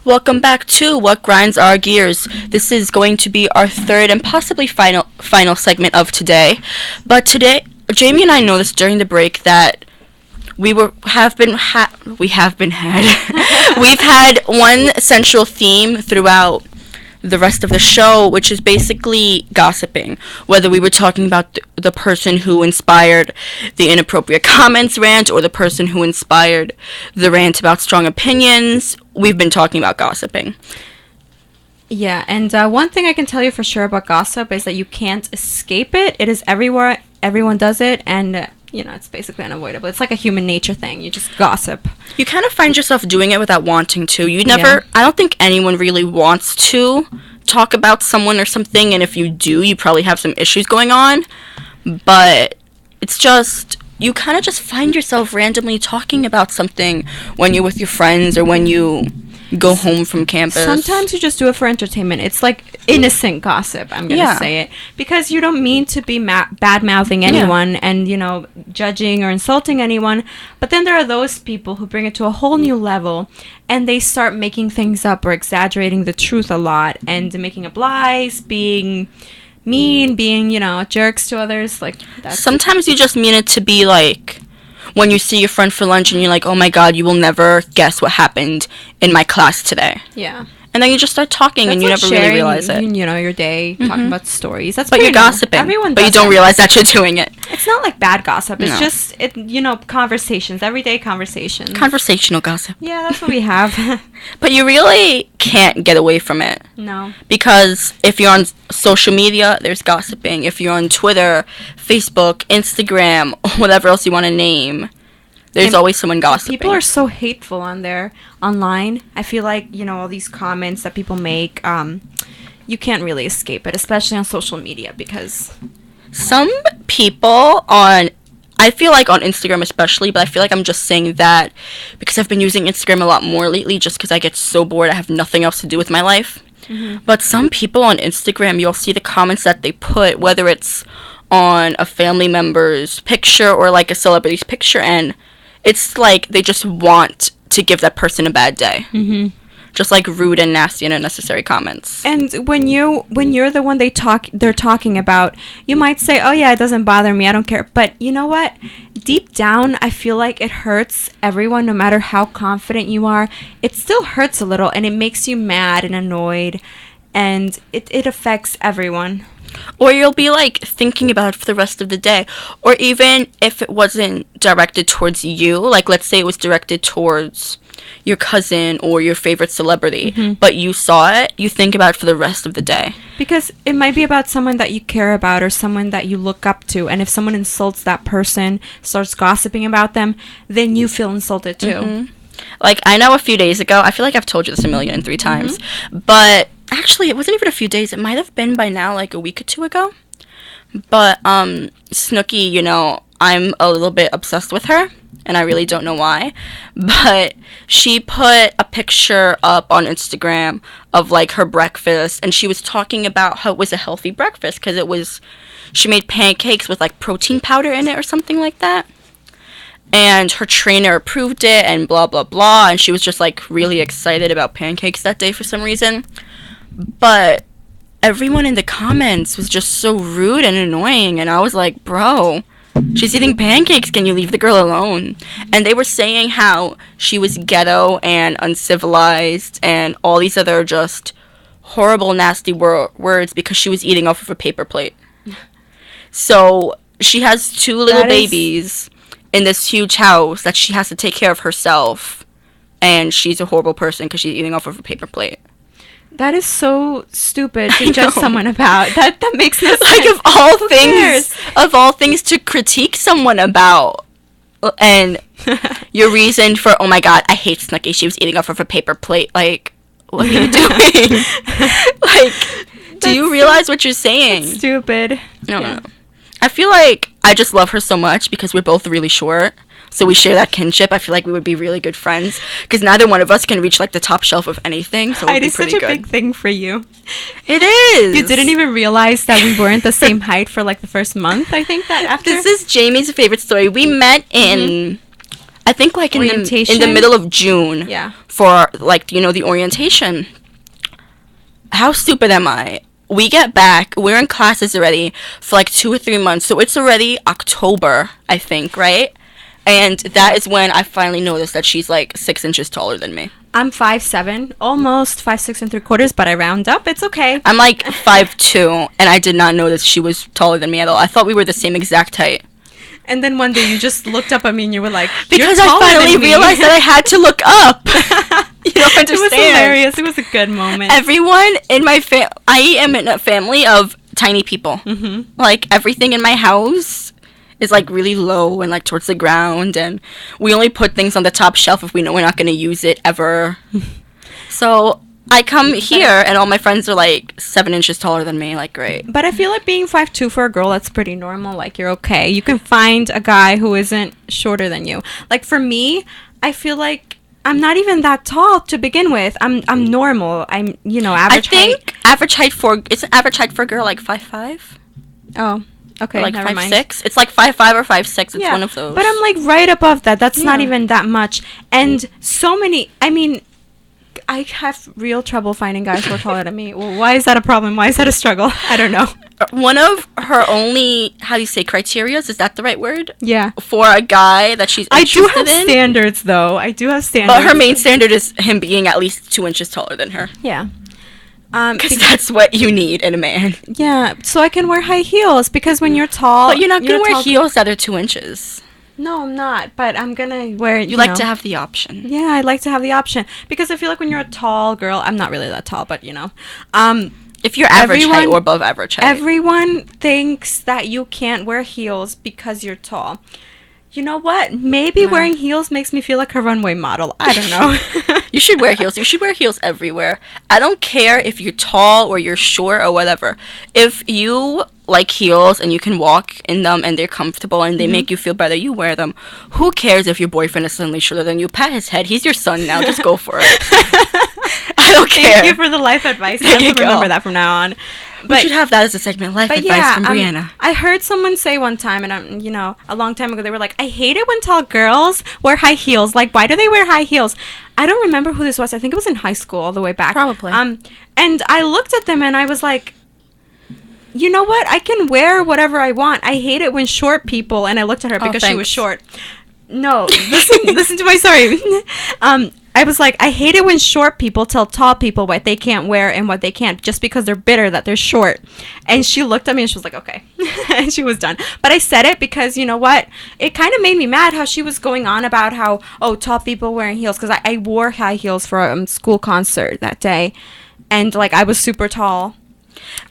Welcome back to What Grinds Our Gears. This is going to be our third and possibly final segment of today. But today, Jamie and I noticed during the break that we have been had we've had one central theme throughout the rest of the show, which is basically gossiping. Whether we were talking about the person who inspired the inappropriate comments rant or the person who inspired the rant about strong opinions, we've been talking about gossiping. Yeah, and one thing I can tell you for sure about gossip is that you can't escape it. It is everywhere. Everyone does it, and it's basically unavoidable. It's like a human nature thing. You just gossip. You kind of find yourself doing it without wanting to. I don't think anyone really wants to talk about someone or something, and if you do, you probably have some issues going on. But it's just, you kind of just find yourself randomly talking about something when you're with your friends or when you go home from campus. Sometimes you just do it for entertainment. It's like innocent gossip, I'm going to say it. Because you don't mean to be bad-mouthing anyone and, judging or insulting anyone. But then there are those people who bring it to a whole new level and they start making things up or exaggerating the truth a lot and making up lies, being mean, being, jerks to others. Sometimes you just mean it to be like when you see your friend for lunch and you're like, oh my god, you will never guess what happened in my class today. Yeah. And then you just start talking and you never really realize it. Your day, talking about stories. But you're gossiping. Everyone does. But you don't realize that you're doing it. It's not like bad gossip. It's just, conversations, everyday conversations. Conversational gossip. Yeah, that's what we have. But you really can't get away from it. No. Because if you're on social media, there's gossiping. If you're on Twitter, Facebook, Instagram, whatever else you want to name, there's always someone gossiping. People are so hateful online. I feel like, all these comments that people make, you can't really escape it, especially on social media, because some people I feel like on Instagram especially, but I feel like I'm just saying that because I've been using Instagram a lot more lately just because I get so bored. I have nothing else to do with my life. Mm-hmm. But some people on Instagram, you'll see the comments that they put, whether it's on a family member's picture or like a celebrity's picture, and it's like they just want to give that person a bad day. Mm-hmm. Just like rude and nasty and unnecessary comments. And when you're the one they're talking about, you might say, oh yeah, it doesn't bother me, I don't care. But you know what? Deep down, I feel like it hurts everyone, no matter how confident you are. It still hurts a little, and it makes you mad and annoyed, and it affects everyone. Or you'll be like thinking about it for the rest of the day. Or even if it wasn't directed towards you, like let's say it was directed towards your cousin or your favorite celebrity, but you saw it, you think about it for the rest of the day. Because it might be about someone that you care about or someone that you look up to, and if someone insults that person, starts gossiping about them, then you feel insulted too. Mm-hmm. Like, I know a few days ago, I feel like I've told you this 1,003 times, but actually, it wasn't even a few days. It might have been by now, like a week or two ago. But, Snooki, I'm a little bit obsessed with her, and I really don't know why. But she put a picture up on Instagram of, like, her breakfast, and she was talking about how it was a healthy breakfast, because she made pancakes with, like, protein powder in it or something like that. And her trainer approved it, and blah, blah, blah, and she was just, like, really excited about pancakes that day for some reason. But everyone in the comments was just so rude and annoying, and I was like, bro, she's eating pancakes, can you leave the girl alone? And they were saying how she was ghetto and uncivilized and all these other just horrible, nasty words because she was eating off of a paper plate. So she has two little babies in this huge house that she has to take care of herself, and she's a horrible person because she's eating off of a paper plate. That is so stupid to judge someone about. That makes no sense. Like, of all things to critique someone about, and your reason for, oh my god, I hate Snooki, she was eating off of a paper plate. Like, what are you doing? Like, do you realize what you're saying? That's stupid. No. I feel like I just love her so much because we're both really short. So we share that kinship. I feel like we would be really good friends because neither one of us can reach like the top shelf of anything. So it would be pretty good. It's such a big thing for you. It is. You didn't even realize that we weren't the same height for like the first month. I think that after. This is Jamie's favorite story. We met in I think like in the middle of June. Yeah. For like the orientation. How stupid am I? We get back. We're in classes already for like 2 or 3 months, so it's already October, I think, right? And that is when I finally noticed that she's like 6 inches taller than me. I'm 5'7", almost 5'6 3/4", but I round up. It's okay. I'm like 5'2", and I did not notice she was taller than me at all. I thought we were the same exact height. And then one day you just looked up at me and you were like, because I finally realized that I had to look up. You don't understand. It was hilarious. It was a good moment. Everyone in my I am in a family of tiny people. Mm-hmm. Like everything in my house is like really low and like towards the ground, and we only put things on the top shelf if we know we're not going to use it ever. So I come here and all my friends are like 7 inches taller than me. Like, great. But I feel like being 5'2" for a girl, that's pretty normal. Like, you're okay. You can find a guy who isn't shorter than you. Like, for me, I feel like I'm not even that tall to begin with. I'm normal. I'm, average height. I think average height for a girl like 5'5". Oh, okay. Or like never 5'6". It's like 5'5" or 5'6". It's one of those. But I'm like right above that. That's not even that much. And so many. I mean, I have real trouble finding guys who are taller than me. Well, why is that a problem? Why is that a struggle? I don't know. One of her only, how do you say, criterias, is that the right word? Yeah. For a guy that she's interested in. I do have standards, though. I do have standards. But her main standard is him being at least 2 inches taller than her. Yeah. Because that's what you need in a man. Yeah, so I can wear high heels, because when you're tall... But you're not going to wear heels that are 2 inches. No, I'm not, but I'm going to wear... You like to have the option. Yeah, I like to have the option. Because I feel like when you're a tall girl... I'm not really that tall, but, if you're average height or above average height. Everyone thinks that you can't wear heels because you're tall. You know what? Maybe wearing heels makes me feel like a runway model. I don't know. You should wear heels. You should wear heels everywhere. I don't care if you're tall or you're short or whatever. If you like heels and you can walk in them and they're comfortable and they make you feel better, you wear them. Who cares if your boyfriend is suddenly shorter than you? Pat his head. He's your son now. Just go for it. I don't care. Thank you for the life advice. I have to remember that from now on. We should have that as a segment, life advice from Brianna. I heard someone say one time, and a long time ago, they were like, I hate it when tall girls wear high heels. Like, why do they wear high heels? I don't remember who this was. I think it was in high school all the way back. Probably. And I looked at them, and I was like, you know what? I can wear whatever I want. I hate it when short people, and I looked at her because she was short. No, listen to my story. I was like, I hate it when short people tell tall people what they can't wear and what they can't, just because they're bitter that they're short. And she looked at me and she was like, okay. And she was done. But I said it because, you know what? It kind of made me mad how she was going on about how, tall people wearing heels. Because I wore high heels for a school concert that day. And, like, I was super tall.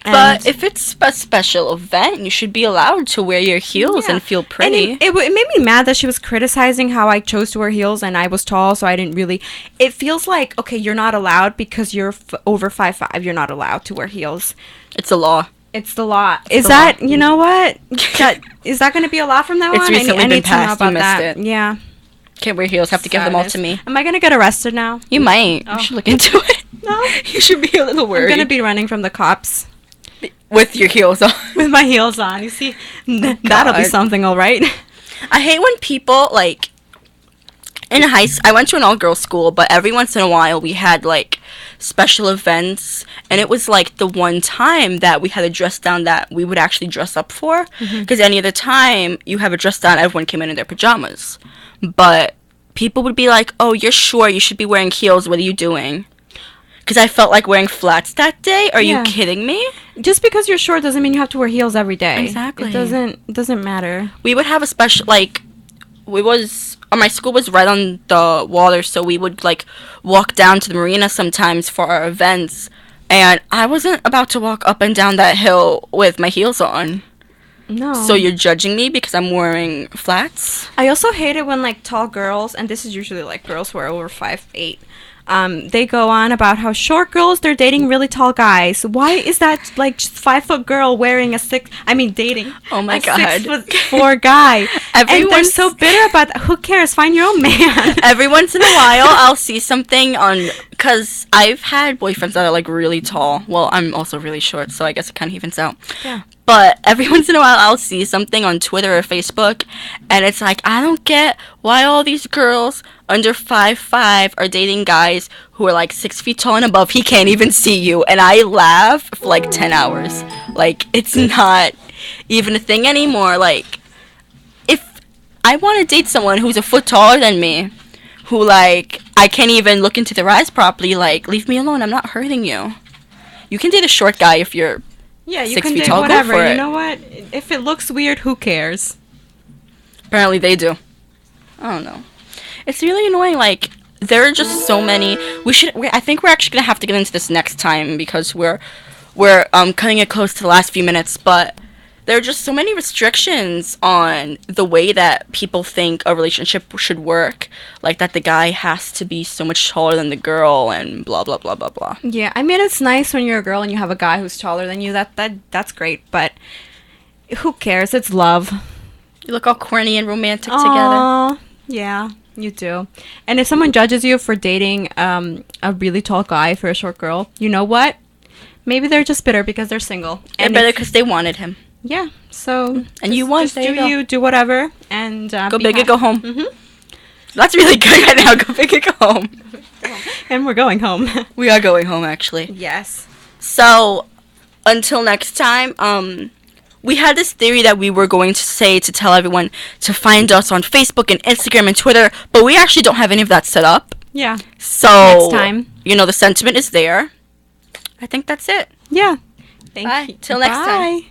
But if it's a special event, you should be allowed to wear your heels and feel pretty. And it made me mad that she was criticizing how I chose to wear heels and I was tall, so I didn't really... It feels like, okay, you're not allowed because you're over 5'5". You're not allowed to wear heels. It's a law. It's the law. Is that, you know what? Is that going to be a law from now on? It's recently been passed. You missed that. Yeah. Can't wear heels. Have to give them all to me. Am I going to get arrested now? You might. You should look into it. No. You should be a little worried. I'm going to be running from the cops. With your heels on. With my heels on. You see? That'll be something, all right. I hate when people, like, in high school, I went to an all-girls school, but every once in a while we had, like, special events, and it was, like, the one time that we had a dress down that we would actually dress up for, because any other time you have a dress down, everyone came in their pajamas. But people would be like, oh, you're short, you should be wearing heels, what are you doing? Because I felt like wearing flats that day. Are you kidding me? Just because you're short doesn't mean you have to wear heels every day. Exactly. It doesn't matter. We would have a special, like, my school was right on the water, so we would, like, walk down to the marina sometimes for our events. And I wasn't about to walk up and down that hill with my heels on. No. So you're judging me because I'm wearing flats? I also hate it when, like, tall girls, and this is usually, like, girls who are over 5'8", they go on about how short girls, they're dating really tall guys. Why is that, like, just 5-foot girl wearing dating oh my God. 6'4" guy? And they're so bitter about that. Who cares? Find your own man. Every once in a while, I'll see something on, because I've had boyfriends that are, like, really tall. Well, I'm also really short, so I guess it kind of evens out. Yeah. But every once in a while, I'll see something on Twitter or Facebook, and it's like, I don't get why all these girls under 5'5" are dating guys who are like 6 feet tall and above. He can't even see you. And I laugh for like 10 hours. Like, it's not even a thing anymore. Like, if I want to date someone who's a foot taller than me, who, like, I can't even look into their eyes properly, like, leave me alone. I'm not hurting you. You can date a short guy if you're Yeah, you 6 can feet date tall. whatever. Go for You it. know what? If it looks weird, who cares? Apparently they do. I don't know. It's really annoying. Like, there are just so many. I think we're actually gonna have to get into this next time because we're cutting it close to the last few minutes. But there are just so many restrictions on the way that people think a relationship should work. Like that the guy has to be so much taller than the girl and blah blah blah blah blah. Yeah, I mean it's nice when you're a girl and you have a guy who's taller than you. That's great, but who cares? It's love. You look all corny and romantic together. Aw, yeah, you do. And if someone judges you for dating a really tall guy for a short girl, you know what? Maybe they're just bitter because they're single. They're And better if- because they wanted him. Yeah. So And you won. Just There do you go. you do whatever and Go be big or happy. go home. Mhm. That's really good right now. Go big or go home. And we're going home. We are going home actually. Yes. So, until next time, we had this theory that we were going to tell everyone to find us on Facebook and Instagram and Twitter, but we actually don't have any of that set up. Yeah. So, Next time. you know, the sentiment is there. I think that's it. Yeah. Thank Bye. you. Till next time. Bye.